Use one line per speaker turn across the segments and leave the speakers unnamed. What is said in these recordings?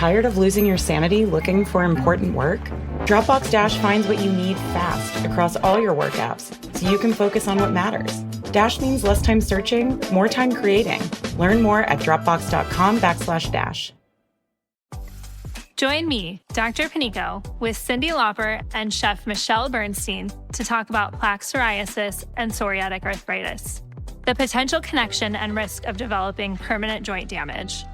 Tired of losing your sanity looking for important work? Dropbox Dash finds what you need fast across all your work apps so you can focus on what matters. Dash means less time searching, more time creating. Learn more at dropbox.com/dash.
Join me, Dr. Panico, with Cindy Lauper and Chef Michelle Bernstein to talk about plaque psoriasis and psoriatic arthritis, the potential connection and risk of developing permanent joint damage.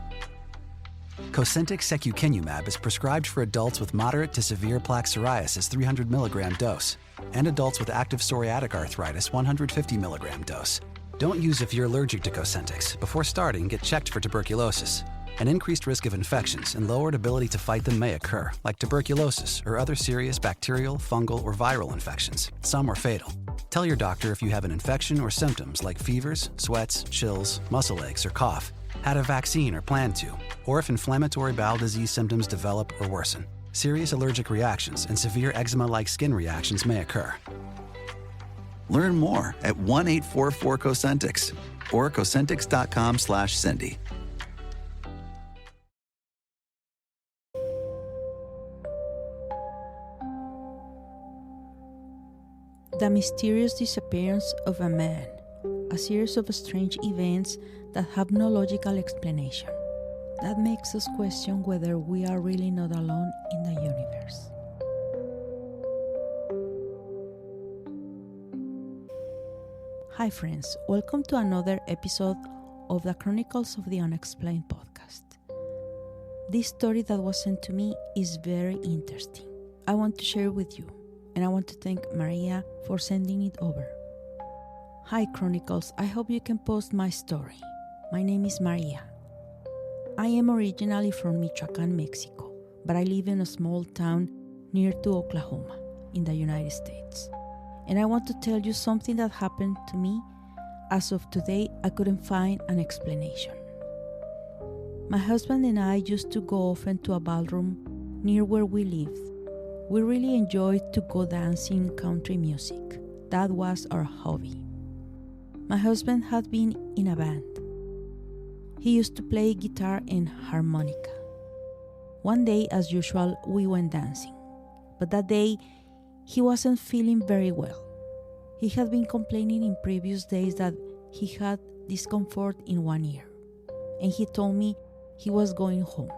Cosentyx secukinumab is prescribed for adults with moderate to severe plaque psoriasis 300 milligram dose and adults with active psoriatic arthritis 150 milligram dose. Don't use if you're allergic to Cosentyx. Before starting, get checked for tuberculosis. An increased risk of infections and lowered ability to fight them may occur, like tuberculosis or other serious bacterial, fungal, or viral infections. Some are fatal. Tell your doctor if you have an infection or symptoms like fevers, sweats, chills, muscle aches, or cough, had a vaccine or plan to, or if inflammatory bowel disease symptoms develop or worsen. Serious allergic reactions and severe eczema-like skin reactions may occur.
Learn more at 1-844-COSENTYX or Cosentyx.com/Cindy.
The mysterious disappearance of a man, a series of strange events that have no logical explanation. That makes us question whether we are really not alone in the universe. Hi friends, welcome to another episode of the Chronicles of the Unexplained podcast. This story that was sent to me is very interesting. I want to share it with you, and I want to thank Maria for sending it over. Hi Chronicles, I hope you can post my story. My name is Maria. I am originally from Michoacán, Mexico, but I live in a small town near to Oklahoma in the United States. And I want to tell you something that happened to me. As of today, I couldn't find an explanation. My husband and I used to go often to a ballroom near where we lived. We really enjoyed to go dancing country music. That was our hobby. My husband had been in a band. He used to play guitar and harmonica. One day, as usual, we went dancing. But that day, he wasn't feeling very well. He had been complaining in previous days that he had discomfort in one ear. And he told me he was going home,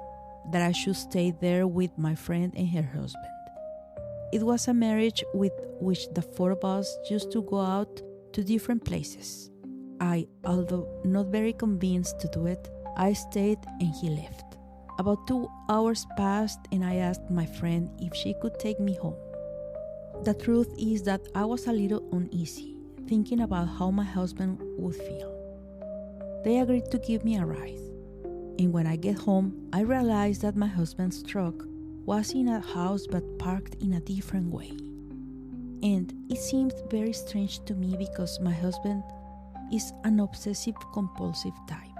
that I should stay there with my friend and her husband. It was a marriage with which the four of us used to go out to different places. Although not very convinced to do it, I stayed and he left. About 2 hours passed and I asked my friend if she could take me home. The truth is that I was a little uneasy, thinking about how my husband would feel. They agreed to give me a ride. And when I get home, I realized that my husband's truck was in a house but parked in a different way. And it seemed very strange to me because my husband is an obsessive-compulsive type.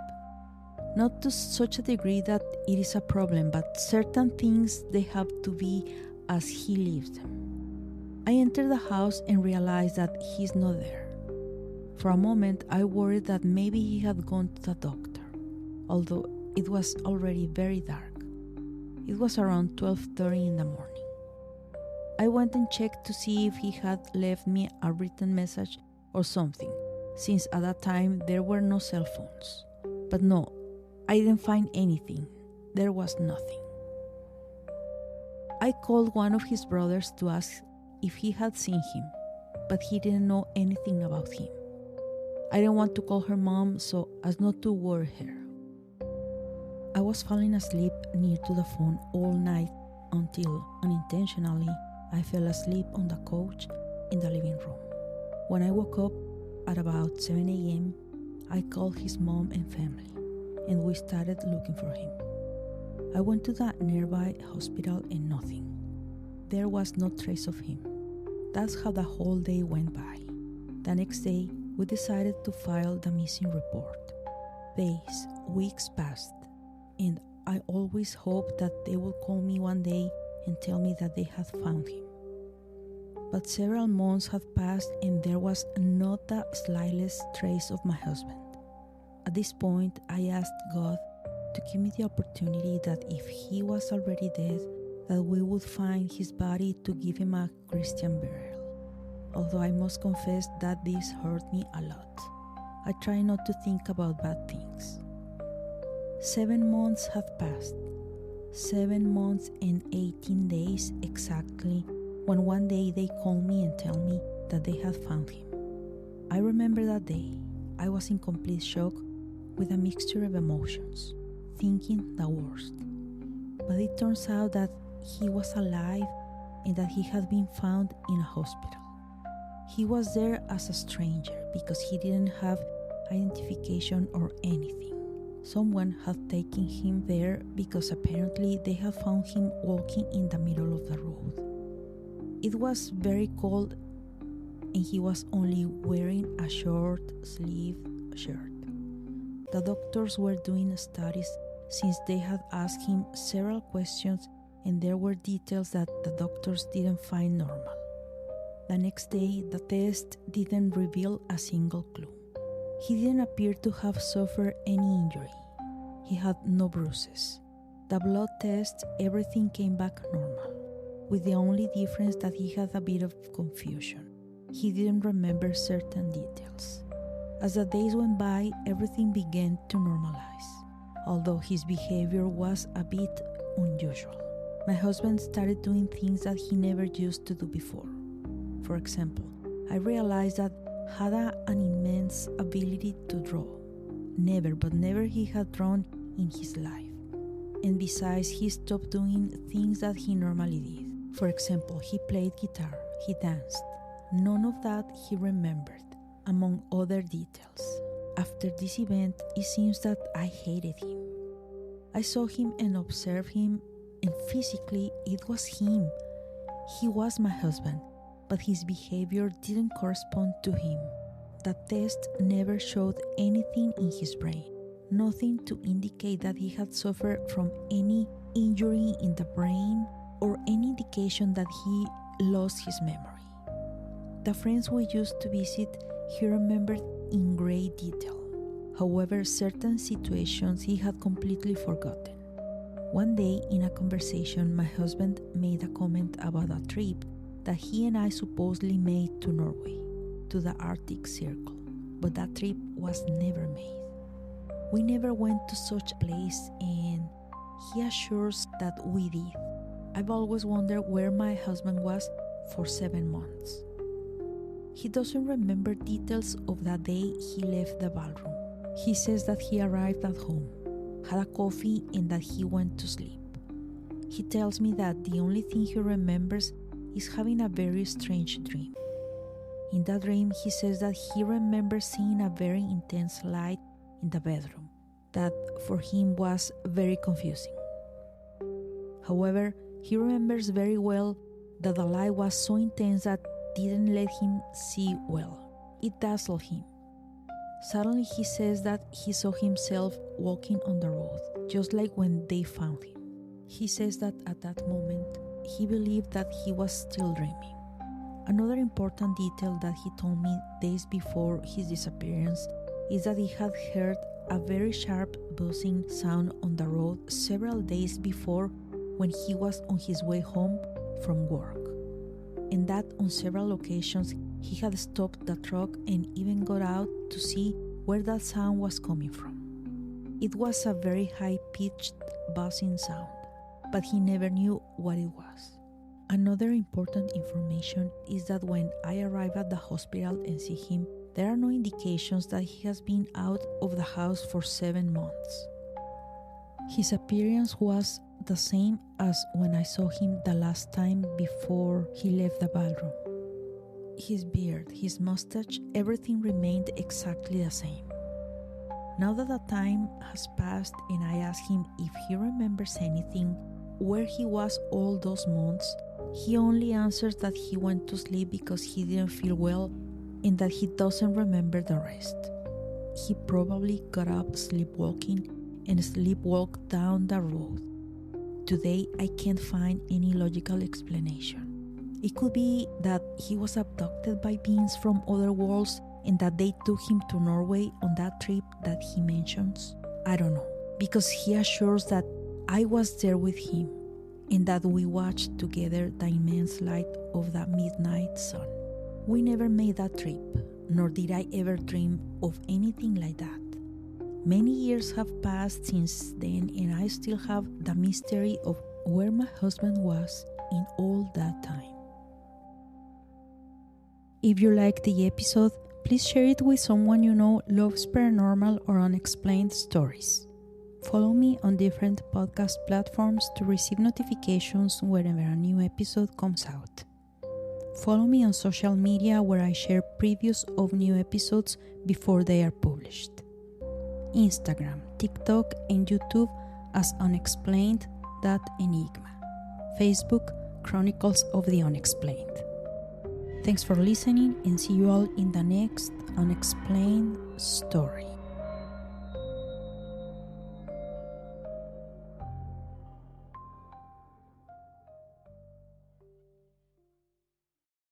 Not to such a degree that it is a problem, but certain things, they have to be as he leaves them. I entered the house and realized that he's not there. For a moment, I worried that maybe he had gone to the doctor, although it was already very dark. It was around 12:30 in the morning. I went and checked to see if he had left me a written message or something, since at that time there were no cell phones. But no, I didn't find anything. There was nothing. I called one of his brothers to ask if he had seen him, but he didn't know anything about him. I didn't want to call her mom so as not to worry her. I was falling asleep near to the phone all night until, unintentionally, I fell asleep on the couch in the living room. When I woke up at about 7 a.m., I called his mom and family, and we started looking for him. I went to the nearby hospital and nothing. There was no trace of him. That's how the whole day went by. The next day, we decided to file the missing report. Days, weeks passed, and I always hoped that they would call me one day and tell me that they had found him. But several months had passed and there was not the slightest trace of my husband. At this point, I asked God to give me the opportunity that if he was already dead, that we would find his body to give him a Christian burial. Although I must confess that this hurt me a lot. I try not to think about bad things. 7 months have passed. 7 months and 18 days exactly, when one day they called me and tell me that they had found him. I remember that day. I was in complete shock with a mixture of emotions, thinking the worst. But it turns out that he was alive and that he had been found in a hospital. He was there as a stranger because he didn't have identification or anything. Someone had taken him there because apparently they had found him walking in the middle of the road. It was very cold and he was only wearing a short-sleeved shirt. The doctors were doing studies since they had asked him several questions and there were details that the doctors didn't find normal. The next day, the test didn't reveal a single clue. He didn't appear to have suffered any injury. He had no bruises. The blood test, everything came back normal, with the only difference that he had a bit of confusion. He didn't remember certain details. As the days went by, everything began to normalize, although his behavior was a bit unusual. My husband started doing things that he never used to do before. For example, I realized that he had an immense ability to draw. Never he had drawn in his life. And besides, he stopped doing things that he normally did. For example, he played guitar, he danced. None of that he remembered, among other details. After this event, it seems that I hated him. I saw him and observed him, and physically it was him. He was my husband, but his behavior didn't correspond to him. The test never showed anything in his brain, nothing to indicate that he had suffered from any injury in the brain or any indication that he lost his memory. The friends we used to visit, he remembered in great detail. However, certain situations he had completely forgotten. One day, in a conversation, my husband made a comment about a trip that he and I supposedly made to Norway, to the Arctic Circle, but that trip was never made. We never went to such a place, and he assures that we did. I've always wondered where my husband was for 7 months. He doesn't remember details of the day he left the ballroom. He says that he arrived at home, had a coffee, and that he went to sleep. He tells me that the only thing he remembers is having a very strange dream. In that dream, he says that he remembers seeing a very intense light in the bedroom that for him was very confusing. However, he remembers very well that the light was so intense that didn't let him see well. It dazzled him. Suddenly he says that he saw himself walking on the road, just like when they found him. He says that at that moment, he believed that he was still dreaming. Another important detail that he told me days before his disappearance is that he had heard a very sharp buzzing sound on the road several days before when he was on his way home from work, and that on several occasions he had stopped the truck and even got out to see where that sound was coming from. It was a very high-pitched buzzing sound, but he never knew what it was. Another important information is that when I arrive at the hospital and see him, there are no indications that he has been out of the house for 7 months. His appearance was the same as when I saw him the last time before he left the ballroom. His beard, his mustache, everything remained exactly the same. Now that the time has passed and I ask him if he remembers anything, where he was all those months, he only answers that he went to sleep because he didn't feel well and that he doesn't remember the rest. He probably got up sleepwalking and sleepwalked down the road. Today, I can't find any logical explanation. It could be that he was abducted by beings from other worlds and that they took him to Norway on that trip that he mentions. I don't know, because he assures that I was there with him and that we watched together the immense light of the midnight sun. We never made that trip, nor did I ever dream of anything like that. Many years have passed since then, and I still have the mystery of where my husband was in all that time. If you like the episode, please share it with someone you know loves paranormal or unexplained stories. Follow me on different podcast platforms to receive notifications whenever a new episode comes out. Follow me on social media where I share previews of new episodes before they are published. Instagram, TikTok, and YouTube as unexplained.enigma. Facebook, Chronicles of the Unexplained. Thanks for listening, and see you all in the next unexplained story.